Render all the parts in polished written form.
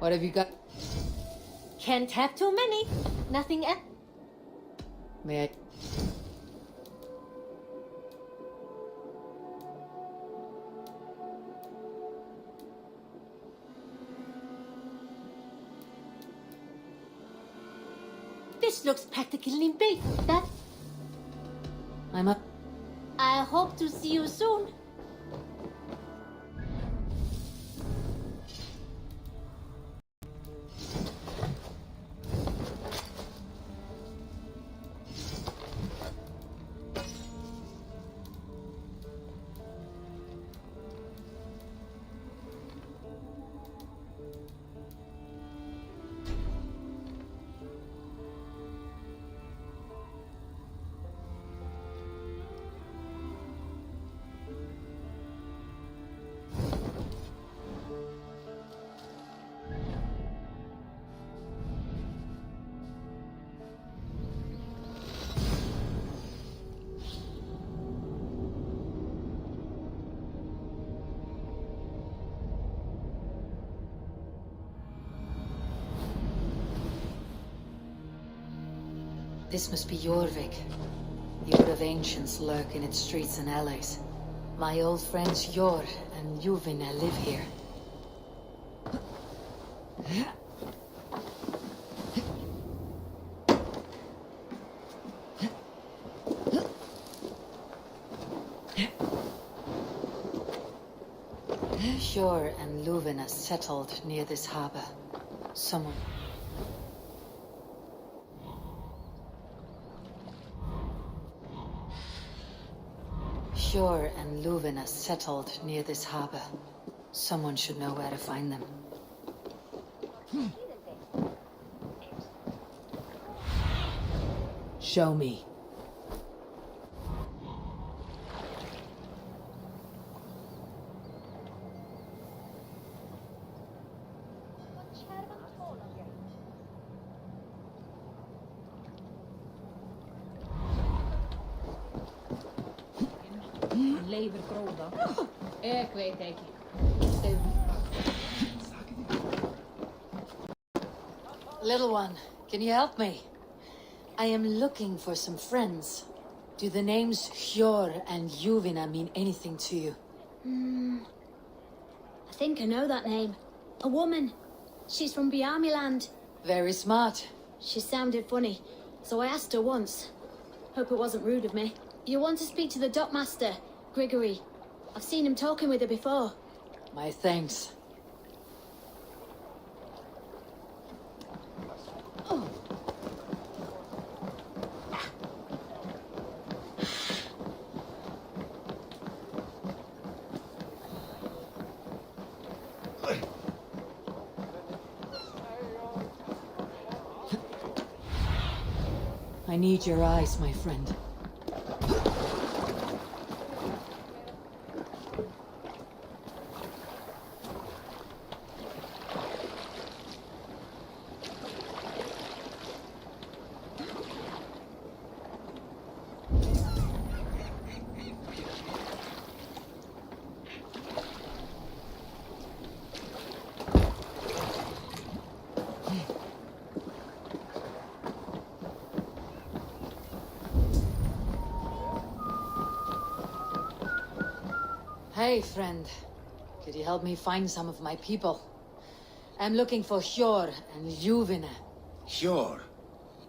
What have you got? Can't have too many. Nothing else. May I? This looks practically big. That I'm up. I hope to see you soon. This must be Jorvik. The Wood of Ancients lurk in its streets and alleys. My old friends Jor and Juvina live here. Jor and Luvina settled near this harbor. Someone... Jor and Luvina settled near this harbor. Someone should know where to find them. Show me. Lever gróða. Ég veit ekki. Little one, can you help me? I am looking for some friends. Do the names Jor and Juvina mean anything to you? I think I know that name. A woman. She's from Biamiland. Very smart. She sounded funny, so I asked her once. Hope it wasn't rude of me. You want to speak to the dockmaster, Grigory. I've seen him talking with her before. My thanks. I need your eyes, my friend. Hey, friend. Could you help me find some of my people? I'm looking for Jor and Juvina. Sure.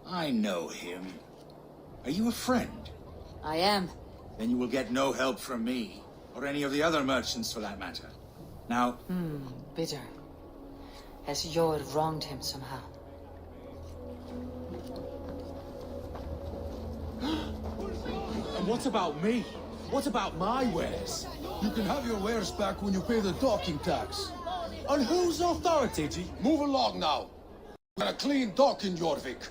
I know him. Are you a friend? I am. Then you will get no help from me, or any of the other merchants for that matter. Now, Bitter. Has Jor wronged him somehow? And what about me? What about my wares? You can have your wares back when you pay the docking tax. On whose authority do you... Move along now. We got a clean dock in Jorvik.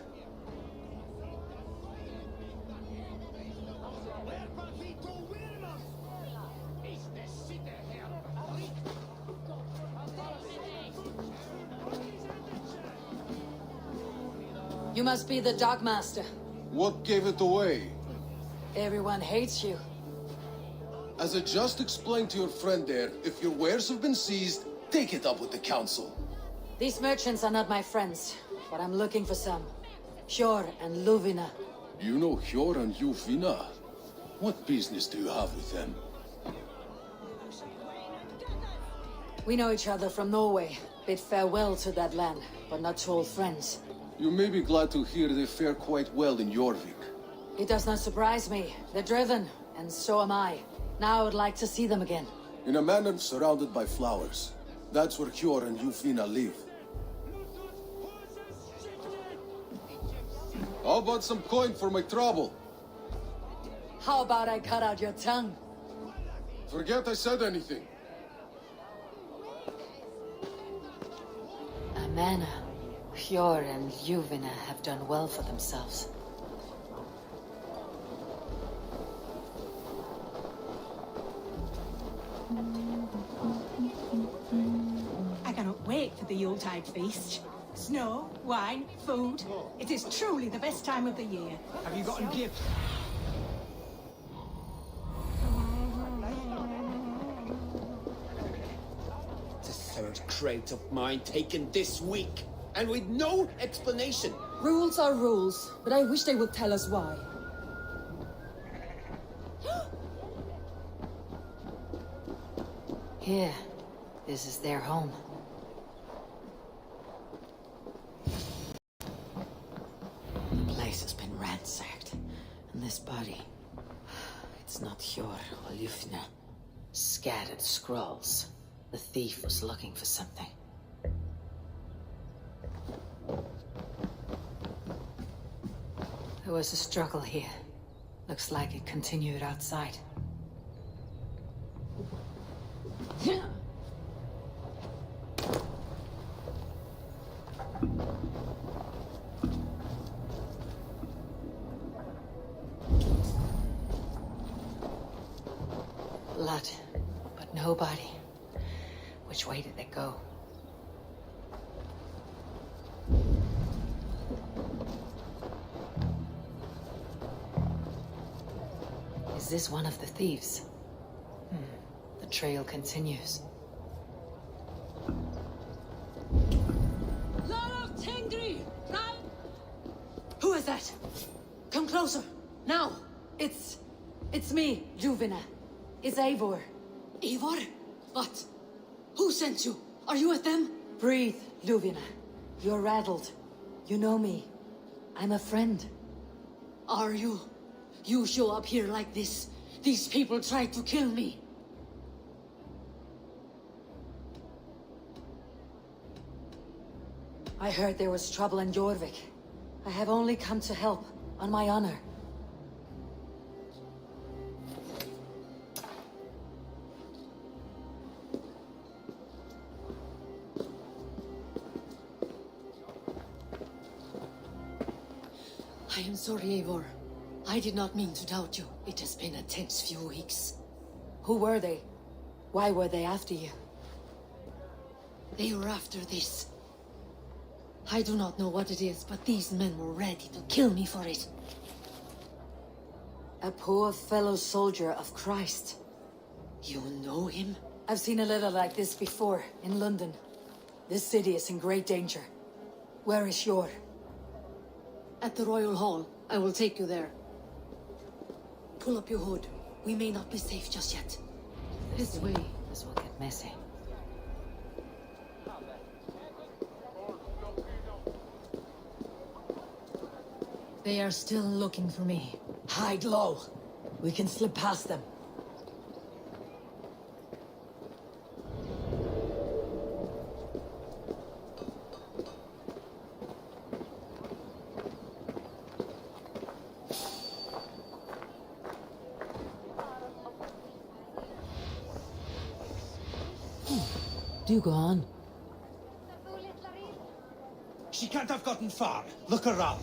You must be the dockmaster. What gave it away? Everyone hates you. As I just explained to your friend there, if your wares have been seized, take it up with the council. These merchants are not my friends, but I'm looking for some. Hjor and Luvina. You know Hjor and Juvina? What business do you have with them? We know each other from Norway. Bid farewell to that land, but not to old friends. You may be glad to hear they fare quite well in Jorvik. It does not surprise me. They're driven, and so am I. Now I would like to see them again. In a manor surrounded by flowers. That's where Hjor and Juvina live. How about some coin for my trouble? How about I cut out your tongue? Forget I said anything. A manor. Hjor and Juvina have done well for themselves. I cannot wait for the Yuletide feast. Snow, wine, food. It is truly the best time of the year. Have you got a gift? The third crate of mine taken this week, and with no explanation. Rules are rules, but I wish they would tell us why. Here. This is their home. The place has been ransacked, and this body... It's not Hjor or Juvina. Scattered scrolls. The thief was looking for something. There was a struggle here. Looks like it continued outside. Blood, but no body. Which way did they go? Is this one of the thieves? The trail continues. Who is that? Come closer, now! It's me, Juvina. It's Eivor. Eivor? What? Who sent you? Are you with them? Breathe, Juvina. You're rattled. You know me. I'm a friend. Are you? You show up here like this. These people tried to kill me. I heard there was trouble in Jorvik. I have only come to help, on my honor. I am sorry, Eivor. I did not mean to doubt you. It has been a tense few weeks. Who were they? Why were they after you? They were after this. I do not know what it is, but these men were ready to kill me for it. A poor fellow soldier of Christ. You know him? I've seen a little like this before, in London. This city is in great danger. Where is Hjor? At the Royal Hall. I will take you there. Pull up your hood. We may not be safe just yet. This way. This will get messy. They are still looking for me. Hide low. We can slip past them. Do go on. She can't have gotten far. Look around.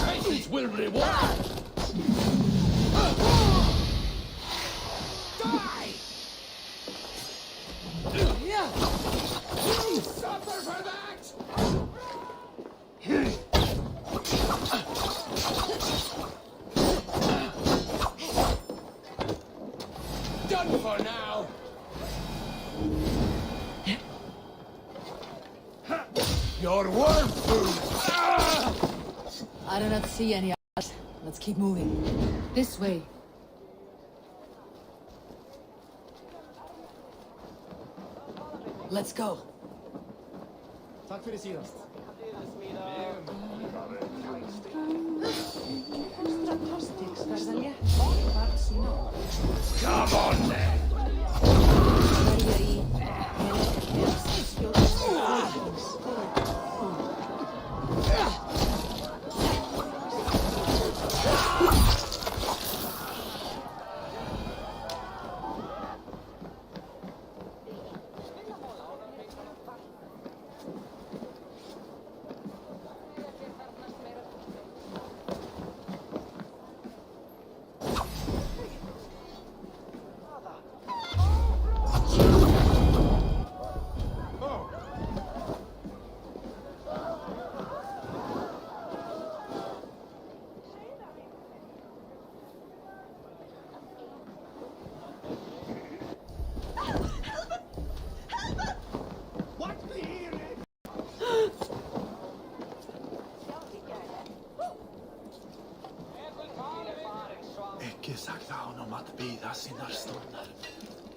Patience will reward. done for now. Your worm food! I do not see any others. Let's keep moving. This way. Let's go. Tack för det senast. Come on then! Ikke sakta honom att bida sina stunder.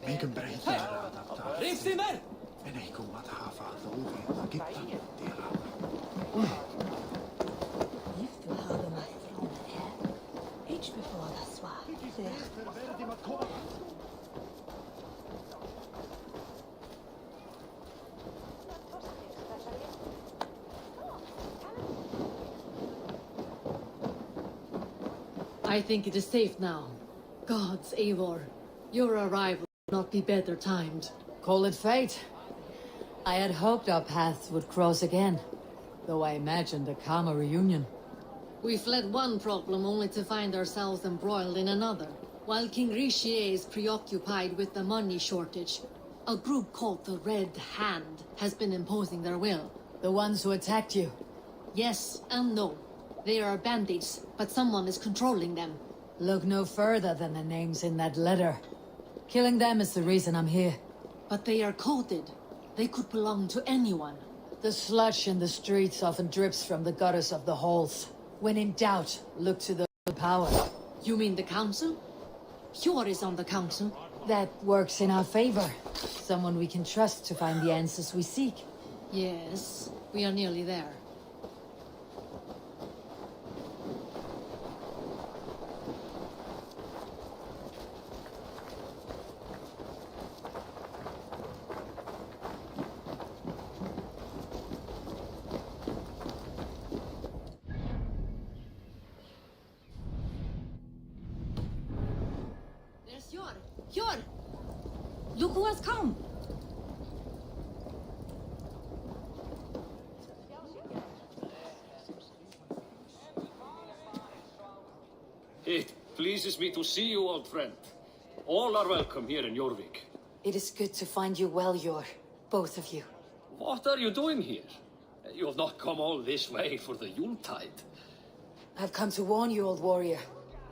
Miken brejtar adaptar. Rifsimmer! Men ej kom att ha fall och oveta gittan dela. I think it is safe now. Gods, Eivor, your arrival will not be better timed. Call it fate. I had hoped our paths would cross again, though I imagined a calmer reunion. We fled one problem only to find ourselves embroiled in another. While King Rishi is preoccupied with the money shortage, a group called the Red Hand has been imposing their will. The ones who attacked you? Yes and no. They are bandits, but someone is controlling them. Look no further than the names in that letter. Killing them is the reason I'm here. But they are coded. They could belong to anyone. The sludge in the streets often drips from the gutters of the halls. When in doubt, look to the power. You mean the council? Hjor is on the council. That works in our favor. Someone we can trust to find the answers we seek. Yes, we are nearly there. Hjor! Look who has come! It pleases me to see you, old friend. All are welcome here in Jorvik. It is good to find you well, Hjor. Both of you. What are you doing here? You have not come all this way for the Yuletide. I've come to warn you, old warrior,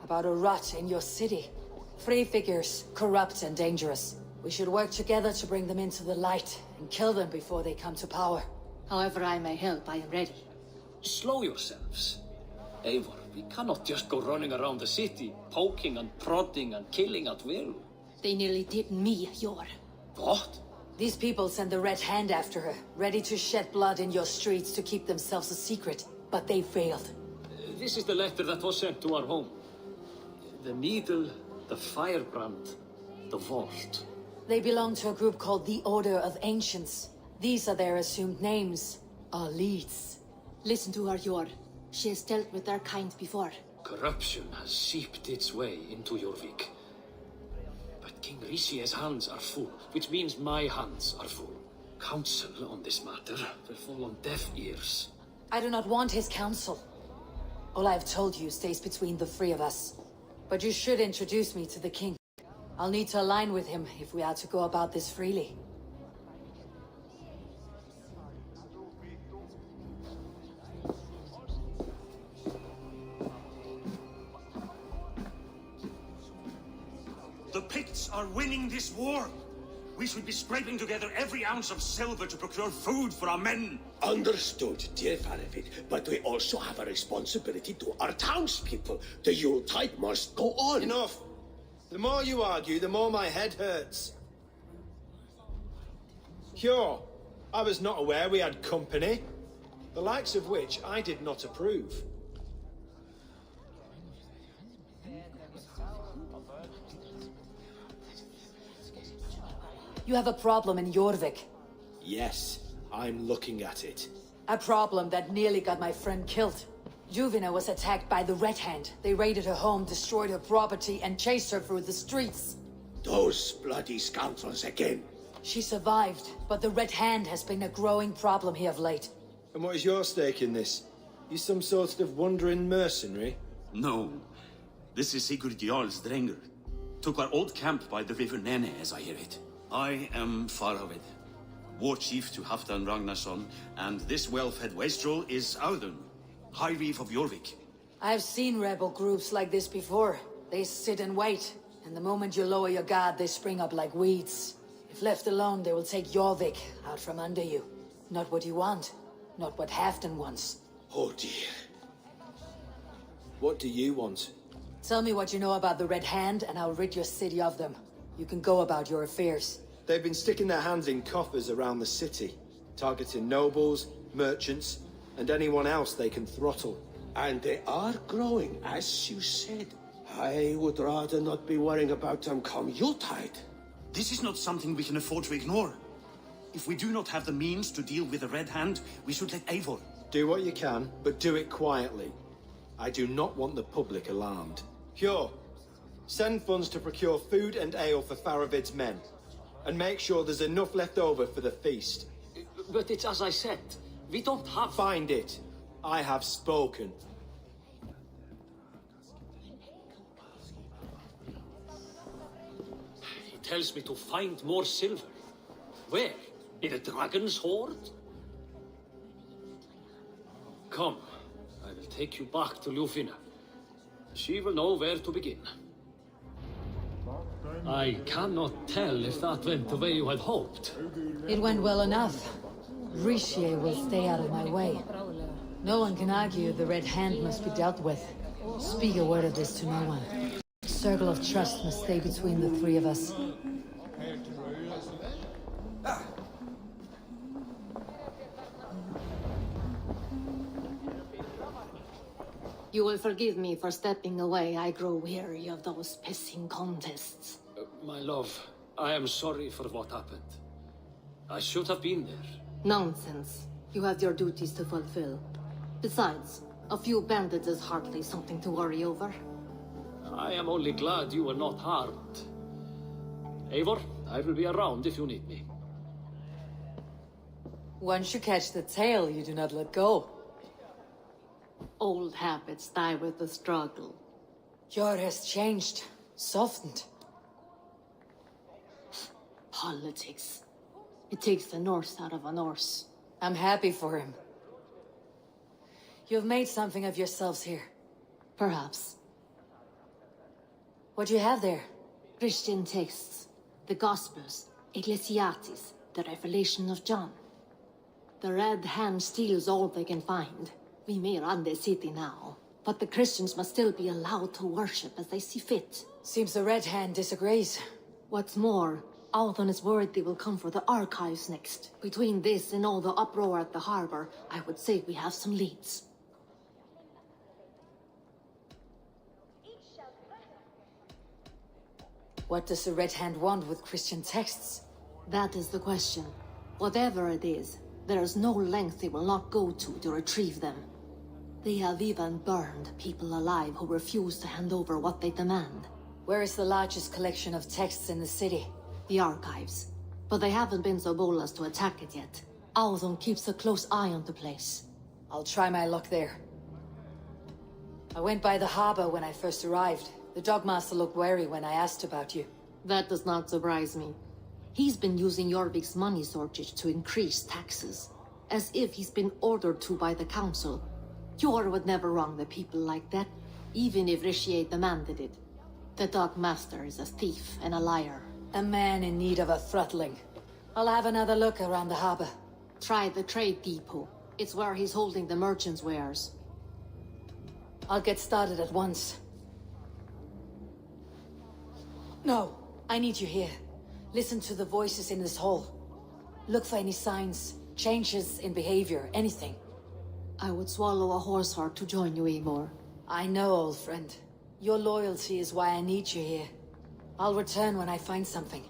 about a rot in your city. Free figures, corrupt and dangerous. We should work together to bring them into the light and kill them before they come to power. However I may help, I am ready. Slow yourselves. Eivor, we cannot just go running around the city, poking and prodding and killing at will. They nearly did me, Hjor. What? These people send the Red Hand after her, ready to shed blood in your streets to keep themselves a secret. But they failed. This is the letter that was sent to our home. The needle, the firebrand, the vault. They belong to a group called the Order of Ancients. These are their assumed names. Our leads. Listen to her, Hjor. She has dealt with their kind before. Corruption has seeped its way into Jorvik. But King Rishi's hands are full, which means my hands are full. Counsel on this matter will fall on deaf ears. I do not want his counsel. All I've told you stays between the three of us. But you should introduce me to the king. I'll need to align with him if we are to go about this freely. The Picts are winning this war. We should be scraping together every ounce of silver to procure food for our men. Understood, dear Faravid, but we also have a responsibility to our townspeople. The Yuletide must go on. Enough. The more you argue, the more my head hurts. Sure, I was not aware we had company, the likes of which I did not approve. You have a problem in Jorvik. Yes, I'm looking at it. A problem that nearly got my friend killed. Juvina was attacked by the Red Hand. They raided her home, destroyed her property, and chased her through the streets. Those bloody scoundrels again. She survived, but the Red Hand has been a growing problem here of late. And what is your stake in this? You some sort of wandering mercenary? No. This is Sigurd Jarl's Drenger. Took our old camp by the river Nene, as I hear it. I am Faravid, war chief to Halfdan Ragnarsson, and this well-fed wastrel is Audun, High Reeve of Jorvik. I've seen rebel groups like this before. They sit and wait, and the moment you lower your guard, they spring up like weeds. If left alone, they will take Jorvik out from under you. Not what you want, not what Halfdan wants. Oh dear. What do you want? Tell me what you know about the Red Hand, and I'll rid your city of them. You can go about your affairs. They've been sticking their hands in coffers around the city, targeting nobles, merchants, and anyone else they can throttle. And they are growing, as you said. I would rather not be worrying about them come Yuletide. This is not something we can afford to ignore. If we do not have the means to deal with the Red Hand, we should let Eivor. Do what you can, but do it quietly. I do not want the public alarmed. Cure. Send funds to procure food and ale for Faravid's men. And make sure there's enough left over for the feast. But it's as I said. We don't have... Find it. I have spoken. He tells me to find more silver. Where? In a dragon's hoard? Come, I will take you back to Ljufina. She will know where to begin. I cannot tell if that went the way you had hoped. It went well enough. Rishi will stay out of my way. No one can argue the Red Hand must be dealt with. Speak a word of this to no one. A circle of trust must stay between the three of us. You will forgive me for stepping away. I grow weary of those pissing contests. My love, I am sorry for what happened. I should have been there. Nonsense. You have your duties to fulfill. Besides, a few bandits is hardly something to worry over. I am only glad you were not harmed. Eivor, I will be around if you need me. Once you catch the tail, you do not let go. Old habits die with the struggle. Jor has changed, softened. Politics. It takes the Norse out of a Norse. I'm happy for him. You've made something of yourselves here. Perhaps. What do you have there? Christian texts, the Gospels, Ecclesiastes, the Revelation of John. The Red Hand steals all they can find. We may run the city now, but the Christians must still be allowed to worship as they see fit. Seems the Red Hand disagrees. What's more, Audun is worried they will come for the archives next. Between this and all the uproar at the harbor, I would say we have some leads. What does the Red Hand want with Christian texts? That is the question. Whatever it is, there is no length they will not go to retrieve them. They have even burned people alive who refuse to hand over what they demand. Where is the largest collection of texts in the city? The archives. But they haven't been so bold as to attack it yet. Audun keeps a close eye on the place. I'll try my luck there. I went by the harbor when I first arrived. The Dogmaster looked wary when I asked about you. That does not surprise me. He's been using Jorvik's money shortage to increase taxes. As if he's been ordered to by the council. Jor would never wrong the people like that, even if Rishi demanded it. The Dark Master is a thief and a liar. A man in need of a throttling. I'll have another look around the harbor. Try the trade depot. It's where he's holding the merchant's wares. I'll get started at once. No, I need you here. Listen to the voices in this hall. Look for any signs, changes in behavior, anything. I would swallow a horse heart to join you, Eivor. I know, old friend. Your loyalty is why I need you here. I'll return when I find something.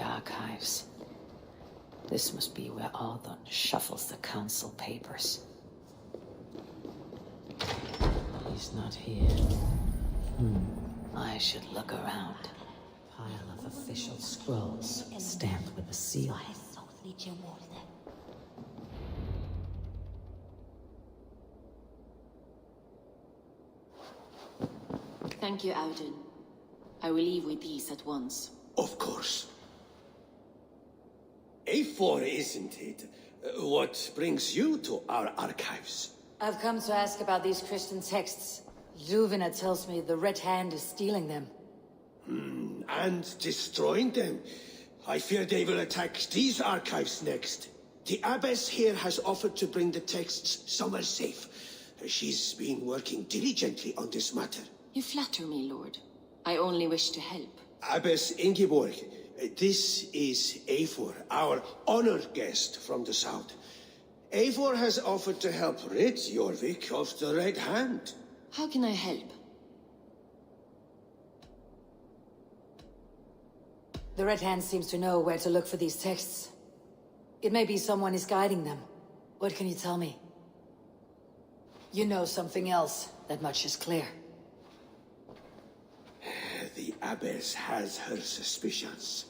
Archives. This must be where Arthur shuffles the council papers. He's not here. I should look around. Pile of official scrolls stamped with a seal. Thank you, Auden. I will leave with these at once. Of course. A4, isn't it? What brings you to our archives? I've come to ask about these Christian texts. Juvina tells me the Red Hand is stealing them. And destroying them. I fear they will attack these archives next. The abbess here has offered to bring the texts somewhere safe. She's been working diligently on this matter. You flatter me, Lord. I only wish to help. Abbess Ingeborg, this is Eivor, our honored guest from the south. Eivor has offered to help rid Jorvik of the Red Hand. How can I help? The Red Hand seems to know where to look for these texts. It may be someone is guiding them. What can you tell me? You know something else. That much is clear. The abbess has her suspicions.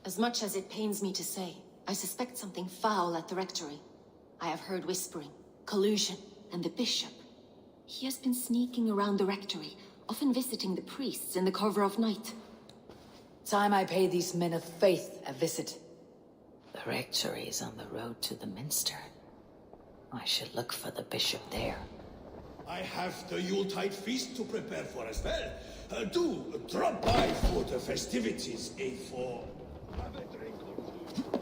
As much as it pains me to say, I suspect something foul at the rectory. I have heard whispering, collusion, and the bishop. He has been sneaking around the rectory, often visiting the priests in the cover of night. Time I pay these men of faith a visit. The rectory is on the road to the minster. I should look for the bishop there. I have the Yuletide feast to prepare for as well. Do drop by for the festivities, A4. Have a drink or two.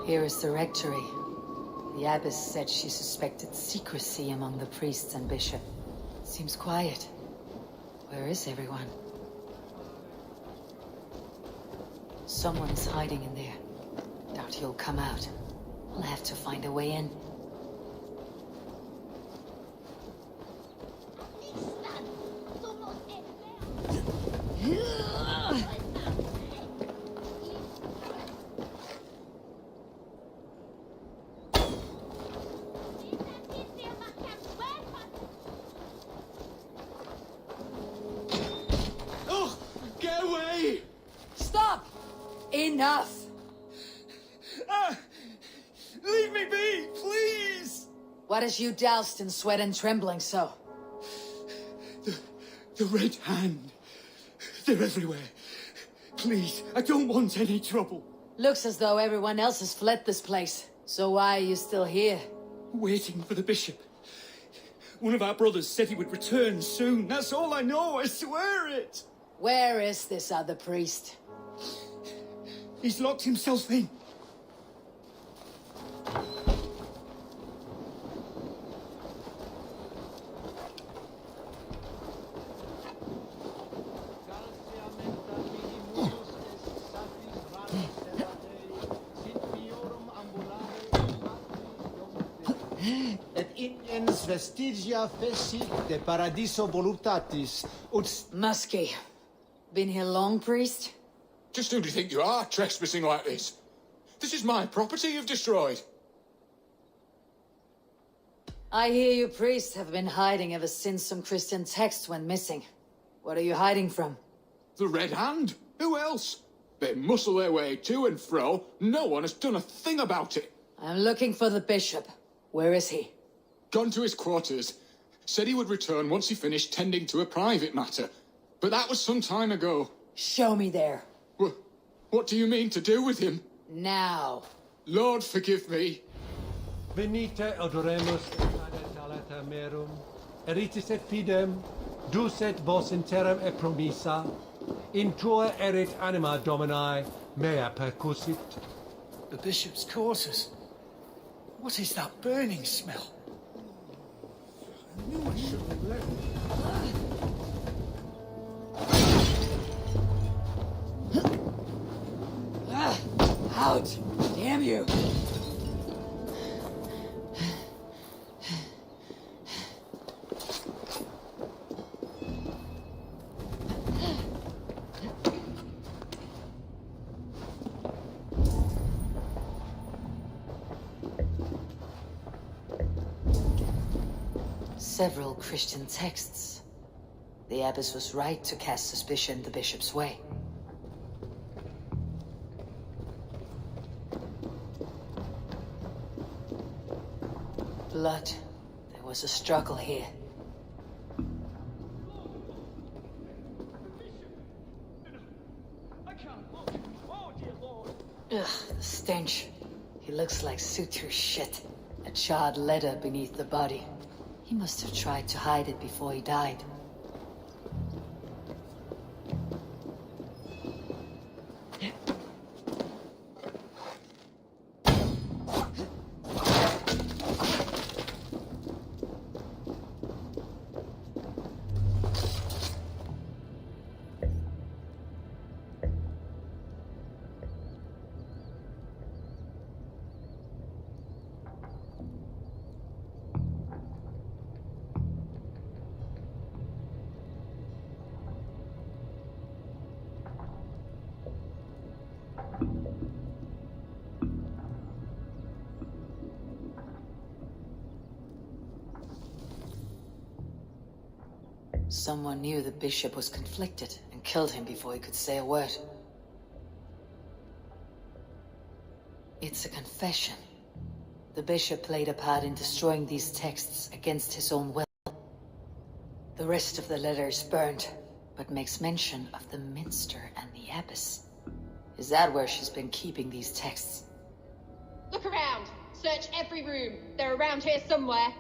Here is the rectory. The abbess said she suspected secrecy among the priests and bishop. Seems quiet. Where is everyone? Someone's hiding in there. Doubt he'll come out. I'll have to find a way in. Enough! Leave me be, please! What has you doused in sweat and trembling so? The Red Hand. They're everywhere. Please, I don't want any trouble. Looks as though everyone else has fled this place. So why are you still here? Waiting for the bishop. One of our brothers said he would return soon. That's all I know, I swear it. Where is this other priest? He's locked himself in. Et iniens vestigia feci de paradiso voluptatis, ut... Muskie. Been here long, priest? Just who do you think you are, trespassing like this? This is my property you've destroyed. I hear you priests have been hiding ever since some Christian text went missing. What are you hiding from? The Red Hand? Who else? They muscle their way to and fro. No one has done a thing about it. I'm looking for the bishop. Where is he? Gone to his quarters. Said he would return once he finished tending to a private matter. But that was some time ago. Show me there. What do you mean to do with him? Now. Lord, forgive me. Venite odoremus ad alata merum, eritis et fidem, ducet vos in terram e promissa, in tua erit anima Domini, mea percussit. The bishop's quarters. What is that burning smell? I knew I shouldn't have left. Out! Damn you! Several Christian texts. The abbess was right to cast suspicion the bishop's way. Blood. There was a struggle here. Ugh, the stench. He looks like suture shit. A charred leather beneath the body. He must have tried to hide it before he died. Someone knew the bishop was conflicted and killed him before he could say a word. It's a confession. The bishop played a part in destroying these texts against his own will. The rest of the letter is burned, but makes mention of the minster and the abbess. Is that where she's been keeping these texts? Look around. Search every room. They're around here somewhere.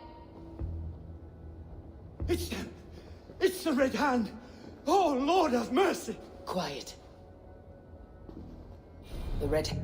It's them! It's the Red Hand! Oh, Lord have mercy! Quiet. The Red...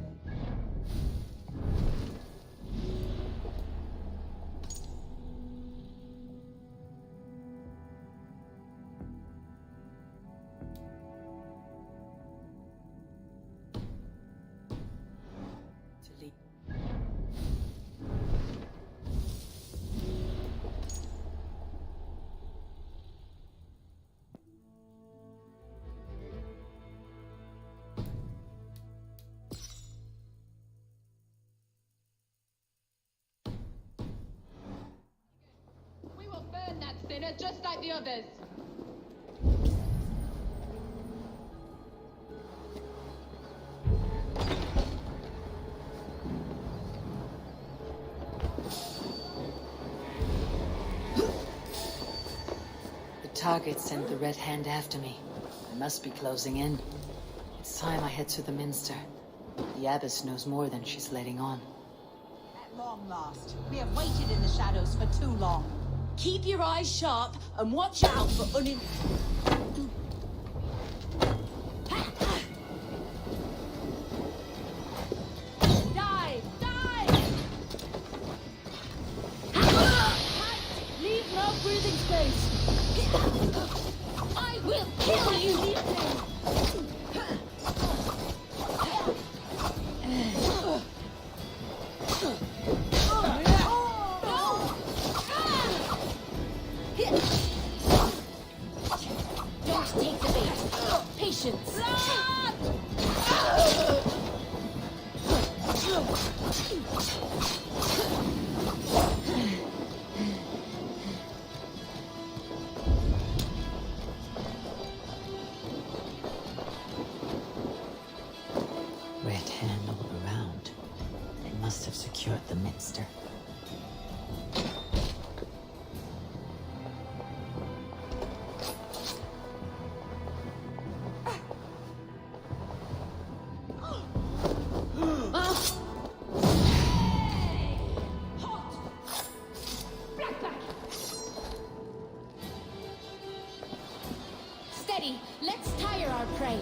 Sinner, just like the others. target sent the Red Hand after me. I must be closing in. It's time I head to the Minster. The Abbess knows more than she's letting on. At long last, we have waited in the shadows for too long. Keep your eyes sharp and watch out for Dive! Dive! Leave no breathing space. I will kill you. Don't take the bait. Patience. Red Hand all around. They must have secured the Minster. Steady. Let's tire our prey.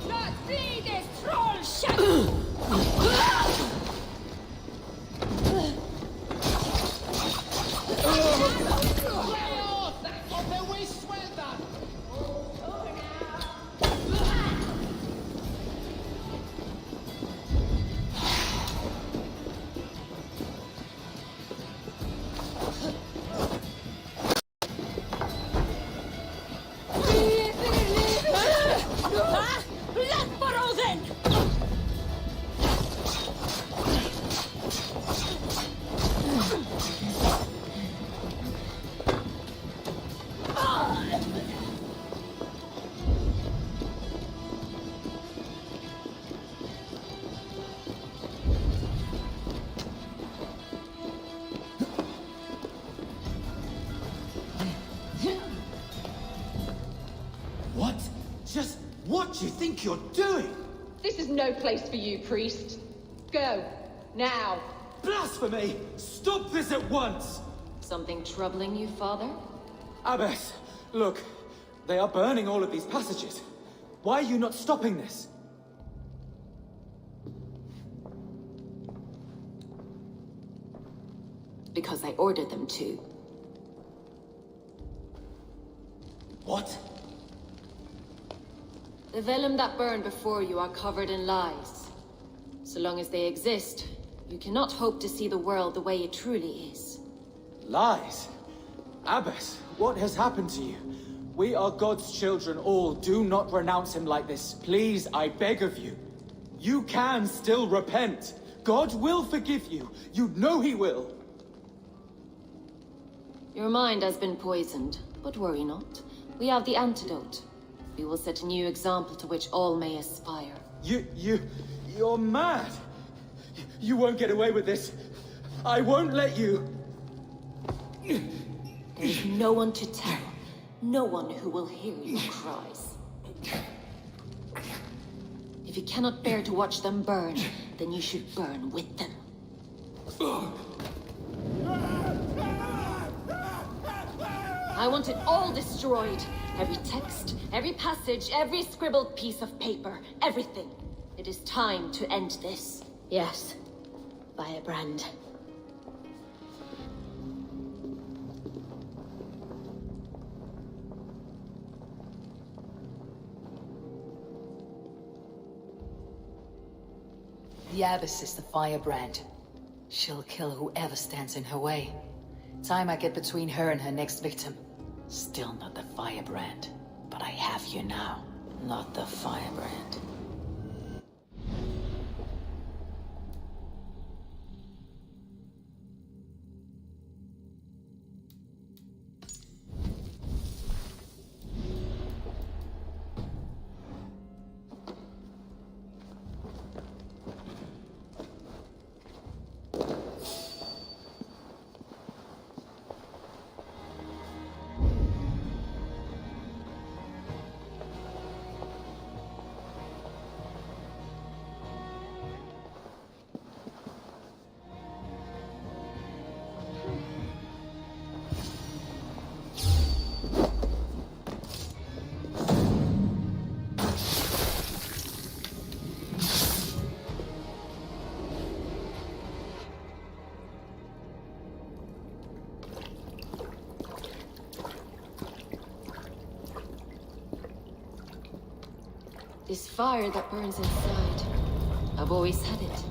Not be this troll shadow! What? Just what do you think you're doing? This is no place for you, priest. Go. Now. Blasphemy! Stop this at once! Something troubling you, Father? Abbess, look. They are burning all of these passages. Why are you not stopping this? Because I ordered them to. What? The vellum that burned before you are covered in lies. So long as they exist, you cannot hope to see the world the way it truly is. Lies? Abbess, what has happened to you? We are God's children all. Do not renounce him like this. Please, I beg of you. You can still repent. God will forgive you. You know he will. Your mind has been poisoned, but worry not. We have the antidote. We will set a new example to which all may aspire. You're mad. You won't get away with this. I won't let you. There is no one to tell. No one who will hear your cries. If you cannot bear to watch them burn, then you should burn with them. I want it all destroyed. Every text, every passage, every scribbled piece of paper, everything. It is time to end this. Yes. Firebrand. The Abbess is the firebrand. She'll kill whoever stands in her way. Time I get between her and her next victim. Still not the firebrand. But I have you now. Not the firebrand. This fire that burns inside. I've always had it.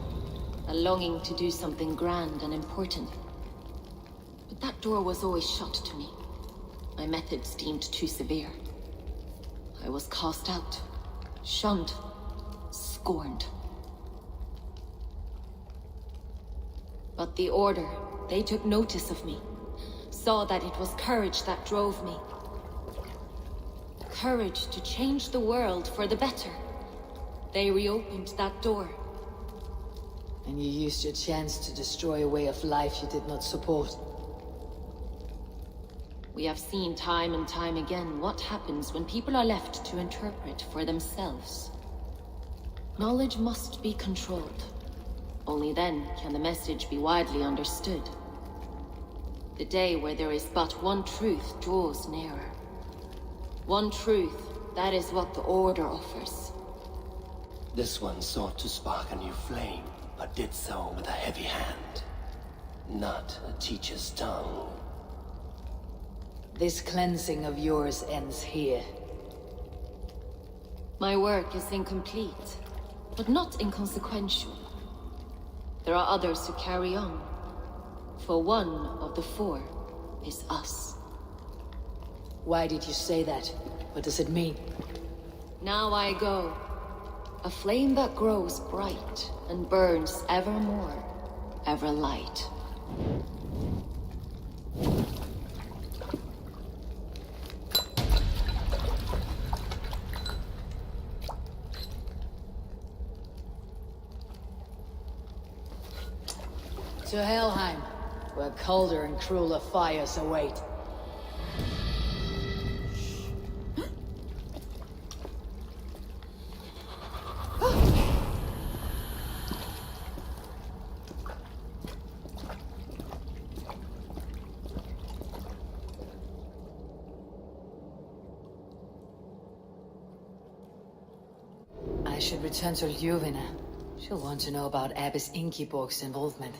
A longing to do something grand and important. But that door was always shut to me. My methods deemed too severe. I was cast out, shunned, scorned. But the Order, they took notice of me. Saw that it was courage that drove me. Courage to change the world for the better. They reopened that door. And you used your chance to destroy a way of life you did not support. We have seen time and time again what happens when people are left to interpret for themselves. Knowledge must be controlled. Only then can the message be widely understood. The day where there is but one truth draws nearer. One truth, that is what the Order offers. This one sought to spark a new flame, but did so with a heavy hand. Not a teacher's tongue. This cleansing of yours ends here. My work is incomplete, but not inconsequential. There are others who carry on. For one of the four is us. Why did you say that? What does it mean? Now I go. A flame that grows bright and burns ever more, ever light. To Helheim, where colder and crueler fires await. I should return to Ljuvina. She'll want to know about Abbess Ingeborg's involvement.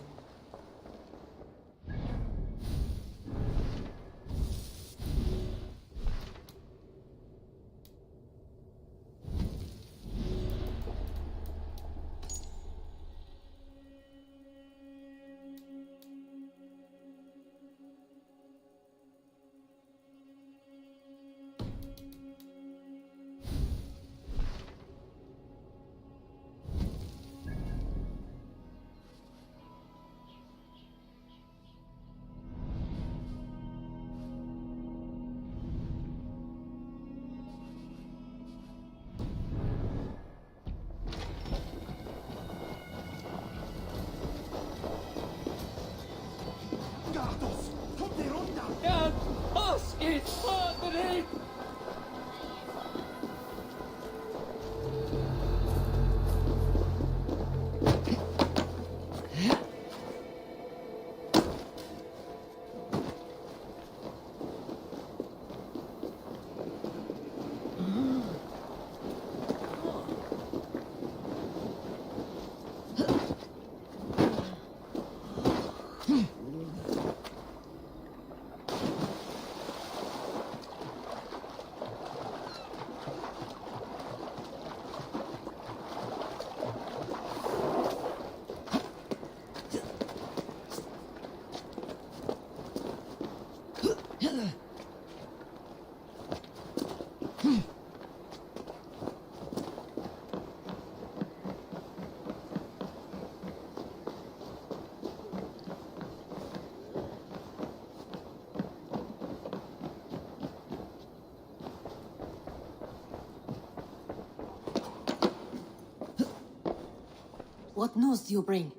What news do you bring?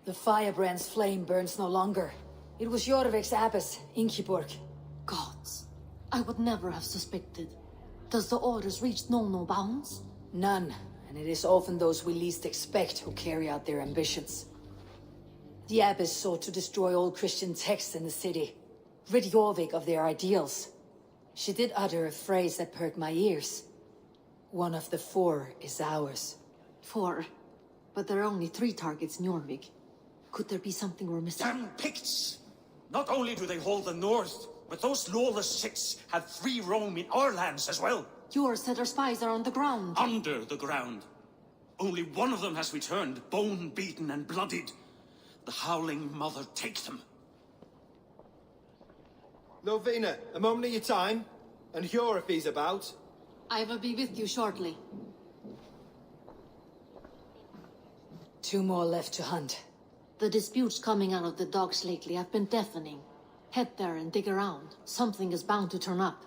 The firebrand's flame burns no longer. It was Jorvik's abbess, Ingeborg. Gods, I would never have suspected. Does the orders reach no bounds? None, and it is often those we least expect who carry out their ambitions. The abbess sought to destroy all Christian texts in the city, rid Jorvik of their ideals. She did utter a phrase that perked my ears. One of the four is ours. 4? But there are only 3 targets in Jorvik. Could there be something we're missing? Damn Picts! Not only do they hold the north, But those lawless Six have free roam in our lands as well. Your set of spies are on the ground. Under the ground. Only one of them has returned, bone-beaten and bloodied. The Howling Mother take them. Lovina, a moment of your time. And Hjor if he's about. I will be with you shortly. 2 more left to hunt. The disputes coming out of the docks lately have been deafening. Head there and dig around. Something is bound to turn up.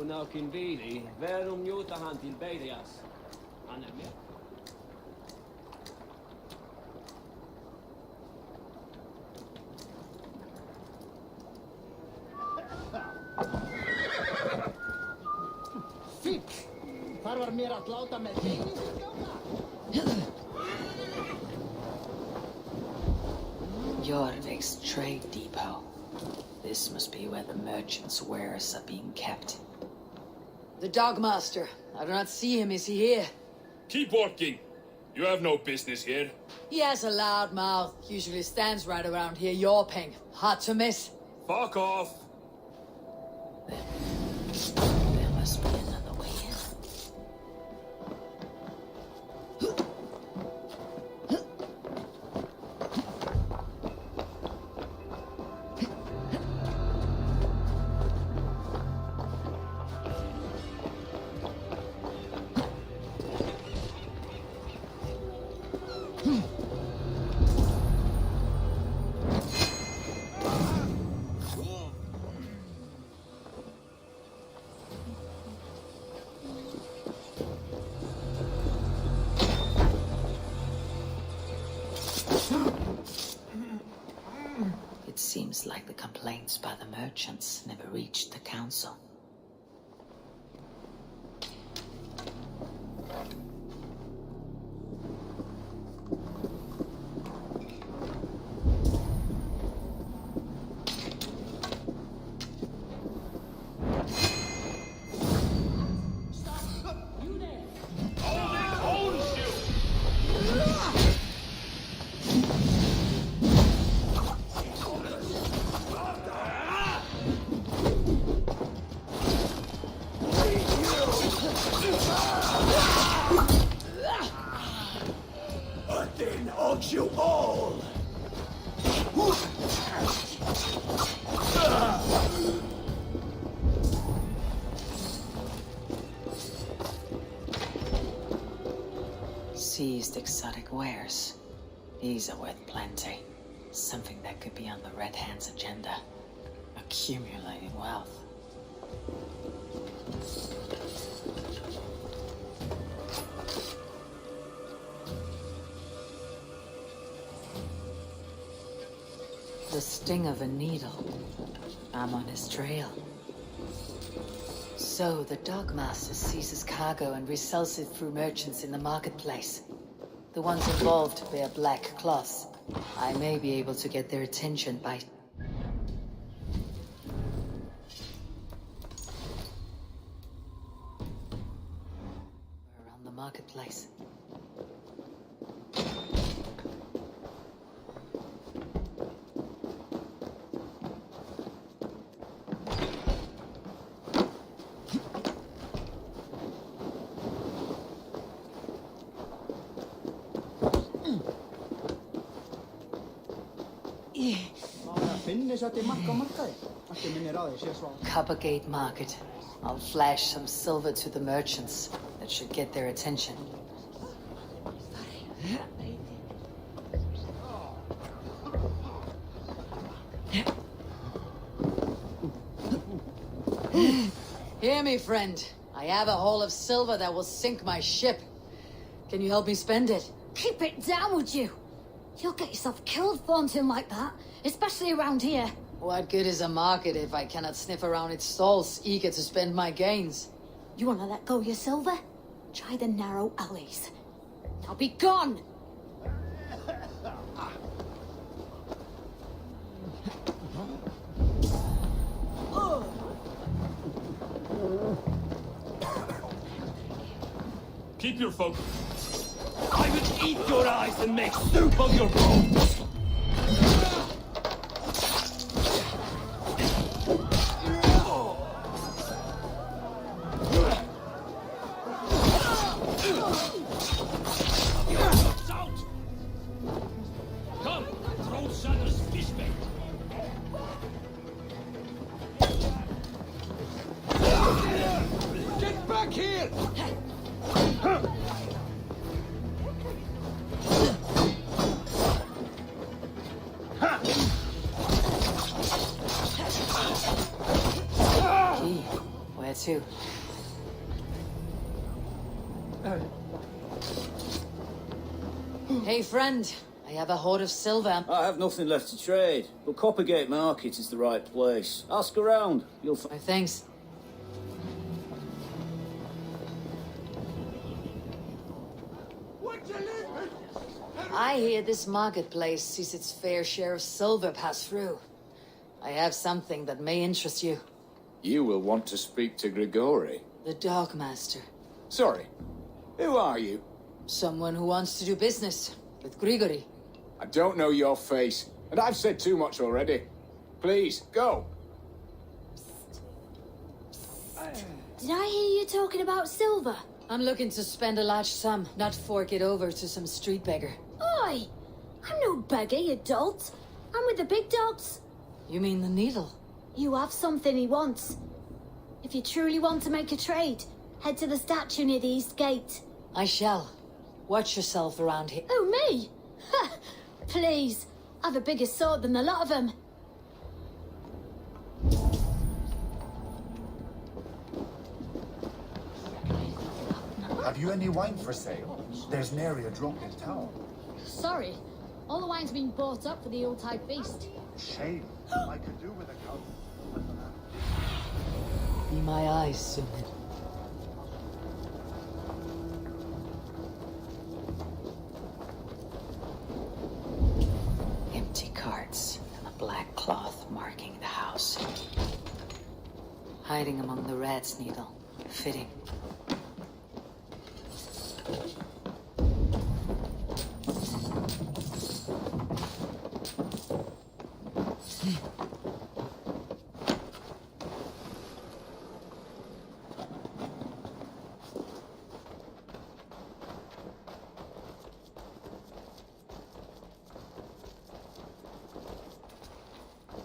Naukin viili, verum juutahan til beilias. Annemia. Fiks! Farvar mer att lauta med Jorvik's trade depot. This must be where the merchants' wares are being kept. The Dogmaster. I do not see him. Is he here? Keep walking. You have no business here. He has a loud mouth. Usually stands right around here yawping. Hard to miss. Fuck off. There must be another way in. It seems like the complaints by the merchants never reached the council. You all! Seized exotic wares. These are worth plenty. Something that could be on the Red Hand's agenda. Accumulating wealth. The sting of a needle. I'm on his trail. So the Dogmaster seizes cargo and resells it through merchants in the marketplace. The ones involved wear black cloths. I may be able to get their attention by... around the marketplace. Coppergate Market. I'll flash some silver to the merchants. That should get their attention. Hear me, friend. I have a haul of silver that will sink my ship. Can you help me spend it? Keep it down, would you? You'll get yourself killed flaunting like that, especially around here. What good is a market if I cannot sniff around its stalls, eager to spend my gains? You want to let go of your silver? Try the narrow alleys. Now be gone! Keep your focus. I will eat your eyes and make soup of your bones! Come, throw Shadow's fish bait. Get back here! Where to? Hey, friend. I have a hoard of silver. I have nothing left to trade, but Coppergate Market is the right place. Ask around. You'll find... Thanks. I hear this marketplace sees its fair share of silver pass through. I have something that may interest you. You will want to speak to Grigori. The Dog Master. Sorry, who are you? Someone who wants to do business with Grigori. I don't know your face, and I've said too much already. Please, go. Did I hear you talking about silver? I'm looking to spend a large sum, not fork it over to some street beggar. Oi! I'm no beggar, you dolt. I'm with the big dogs. You mean the needle? You have something he wants. If you truly want to make a trade, head to the statue near the east gate. I shall. Watch yourself around here. Oh, me? Ha! Please. I've a bigger sword than the lot of them. Have you any wine for sale? There's nary a drop in town. Sorry. All the wine's been bought up for the Yuletide feast. Shame. I could do with a cup. Be my eyes soon. Empty carts and a black cloth marking the house. Hiding among the rat's needle. Fitting.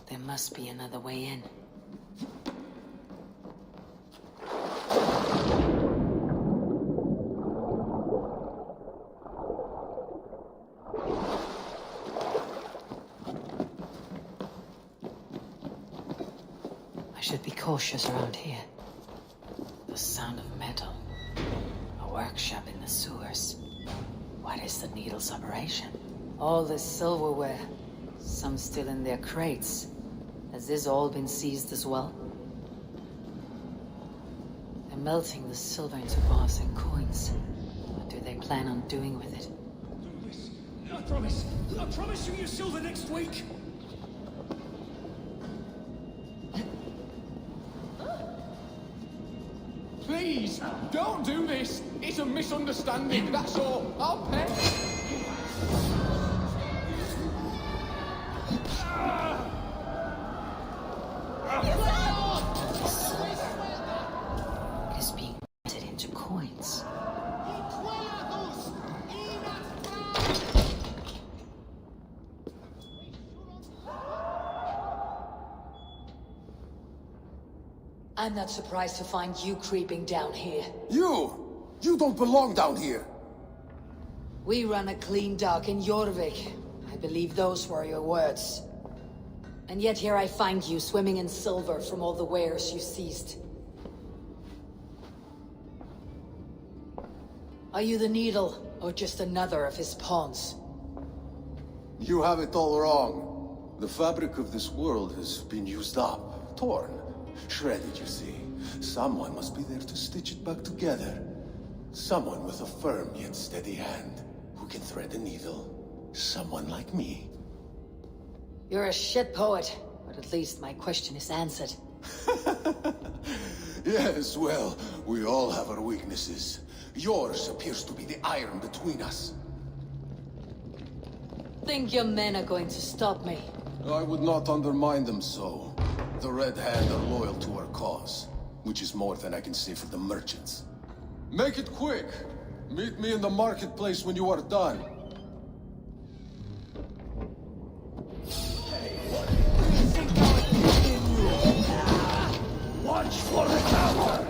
There must be another way in. I should be cautious around here. The sound of metal. A workshop in the sewers. What is the needle's operation? All this silverware. Some still in their crates. Has this all been seized as well? They're melting the silver into bars and coins. What do they plan on doing with it? I promise you your silver next week. Please, don't do this. It's a misunderstanding, that's all. I'll pay. It is being converted into coins. I'm not surprised to find you creeping down here. You don't belong down here! We run a clean dock in Jorvik. I believe those were your words. And yet here I find you swimming in silver from all the wares you seized. Are you the Needle, or just another of his pawns? You have it all wrong. The fabric of this world has been used up, torn, shredded, you see. Someone must be there to stitch it back together. Someone with a firm yet steady hand, who can thread a needle. Someone like me. You're a shit poet, but at least my question is answered. Yes, well, we all have our weaknesses. Yours appears to be the iron between us. Think your men are going to stop me? I would not undermine them so. The Red Hand are loyal to our cause, which is more than I can say for the merchants. Make it quick! Meet me in the marketplace when you are done. Watch for the counter!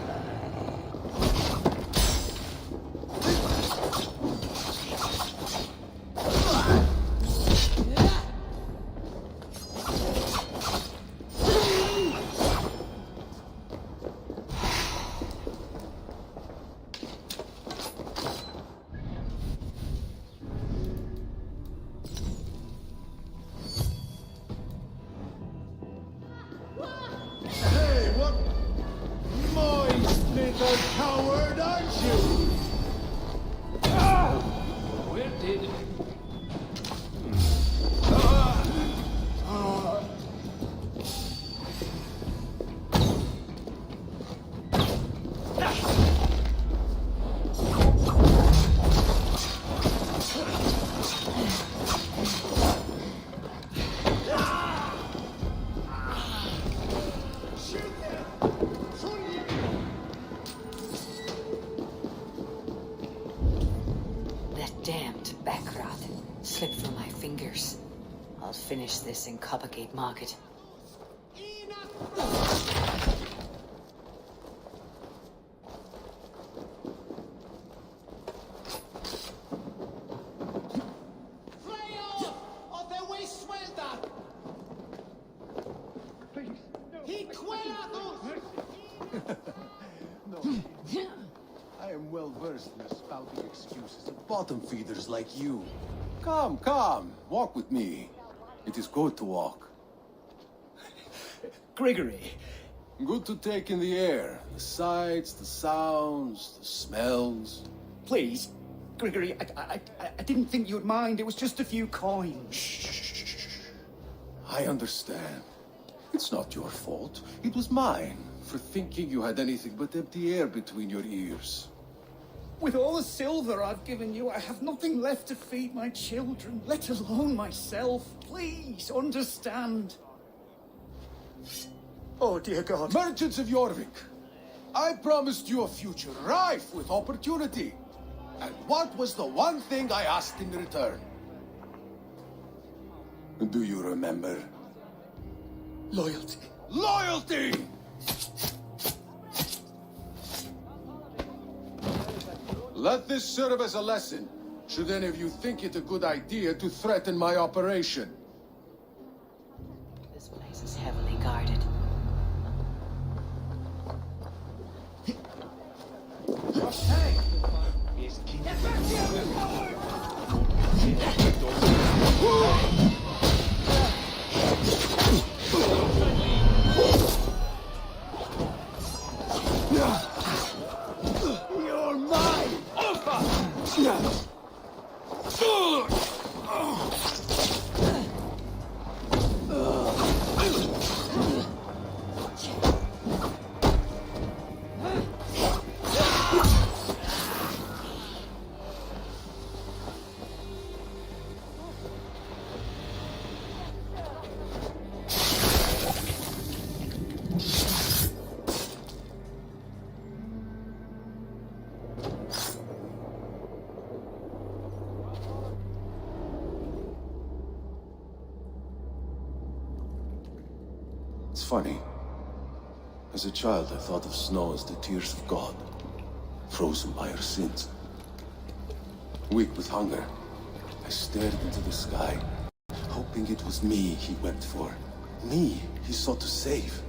Hey, what? Moist little coward, aren't you? Where did... That damned backrot slipped from my fingers. I'll finish this in Coppergate Market. I am well versed in spouting excuses of bottom feeders like you. Come, come, walk with me. It is good to walk. Grigory. Good to take in the air. The sights, the sounds, the smells. Please, Grigory, I didn't think you would mind. It was just a few coins. Shh. I understand. It's not your fault. It was mine, for thinking you had anything but empty air between your ears. With all the silver I've given you, I have nothing left to feed my children, let alone myself. Please, understand. Oh, dear God. Merchants of Jorvik, I promised you a future rife with opportunity. And what was the one thing I asked in return? Do you remember? Loyalty. Loyalty! Let this serve as a lesson, should any of you think it a good idea to threaten my operation. This place is heavily guarded. You're mine! It's funny. As a child, I thought of snow as the tears of God, frozen by our sins. Weak with hunger, I stared into the sky, hoping it was me he went for. Me he sought to save.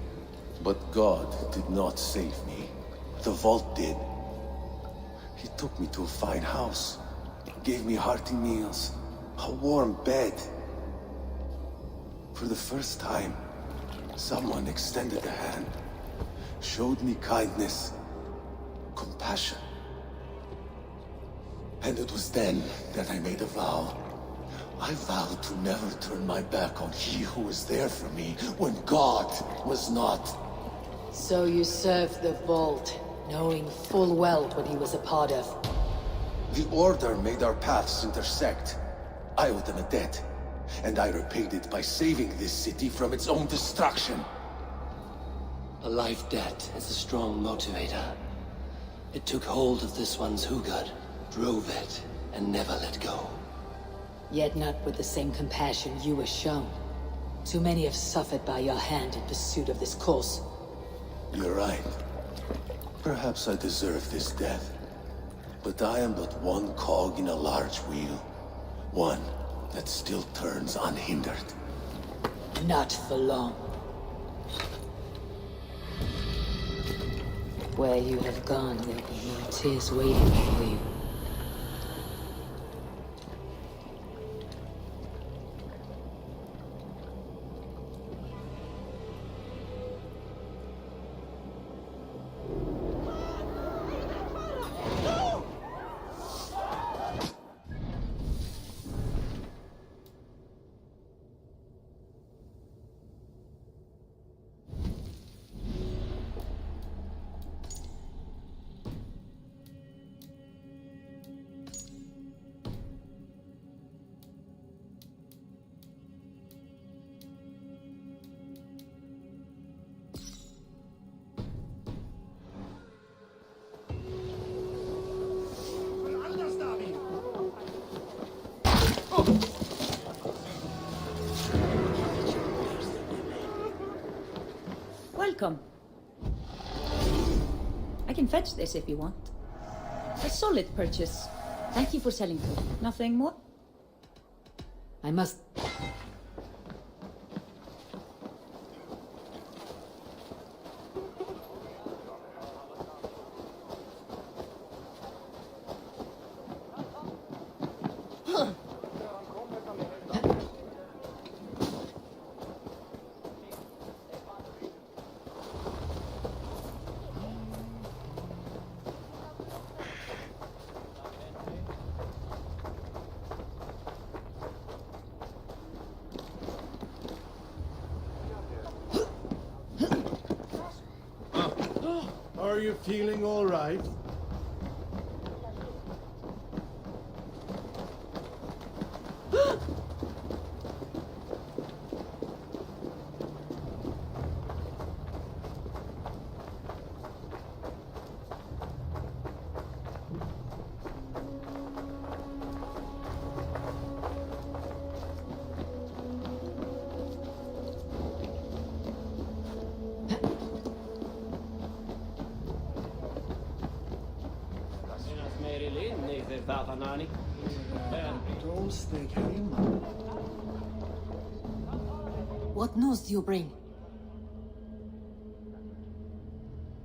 But God did not save me. The vault did. He took me to a fine house, gave me hearty meals, a warm bed. For the first time, someone extended a hand, showed me kindness, compassion. And it was then that I made a vow. I vowed to never turn my back on he who was there for me when God was not. So you served the Vault, knowing full well what he was a part of. The Order made our paths intersect. I owed them a debt, and I repaid it by saving this city from its own destruction. A life debt is a strong motivator. It took hold of this one's Hugad, drove it, and never let go. Yet not with the same compassion you were shown. Too many have suffered by your hand in pursuit of this cause. You're right. Perhaps I deserve this death. But I am but one cog in a large wheel. One that still turns unhindered. Not for long. Where you have gone, there'll be no tears waiting for you. Welcome. I can fetch this if you want. A solid purchase. Thank you for selling to. Nothing more? I must... Are you feeling all right? What news do you bring?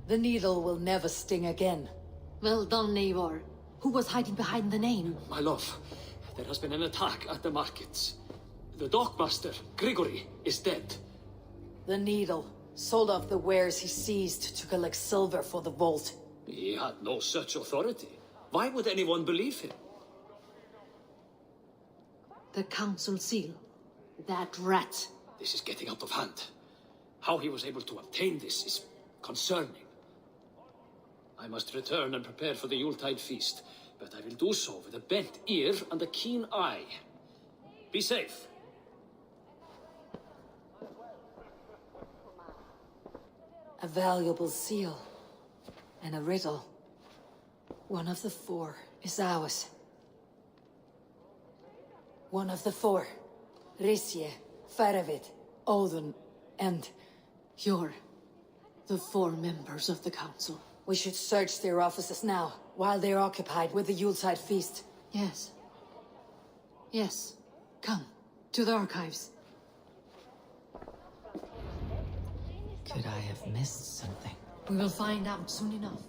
The needle will never sting again. Well done, neighbor. Who was hiding behind the name? My love, there has been an attack at the markets. The dockmaster, Grigory, is dead. The needle sold off the wares he seized to collect silver for the vault. He had no such authority. Why would anyone believe him? The council seal. That rat. This is getting out of hand. How he was able to obtain this is concerning. I must return and prepare for the Yuletide feast, but I will do so with a bent ear and a keen eye. Be safe. A valuable seal. And a riddle. One of the four is ours. One of the four. Risje, Faravid, Odin, and... Your. The 4 members of the council. We should search their offices now, while they're occupied with the Yuletide feast. Yes. Yes. Come, to the archives. Could I have missed something? We will find out soon enough.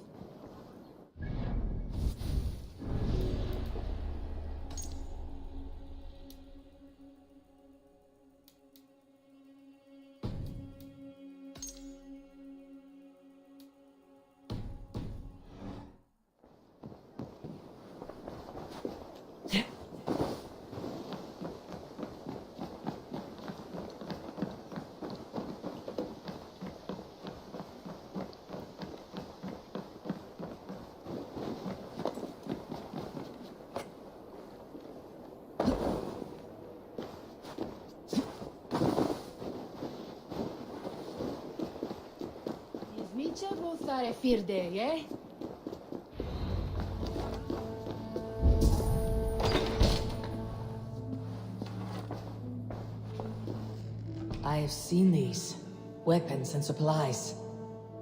Micha votare firde, eh? I have seen these. Weapons and supplies.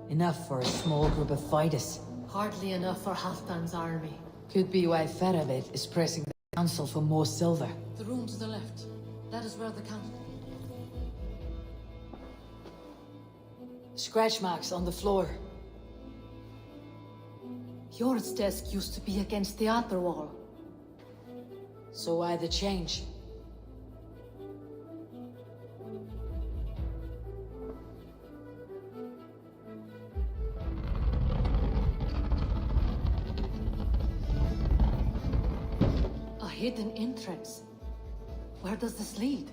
Enough for a small group of fighters. Hardly enough for Halfdan's army. Could be why Faravid is pressing the council for more silver. The room to the left. That is where the council... Scratch marks on the floor. Yours desk used to be against the other wall. So why the change? A hidden entrance. Where does this lead?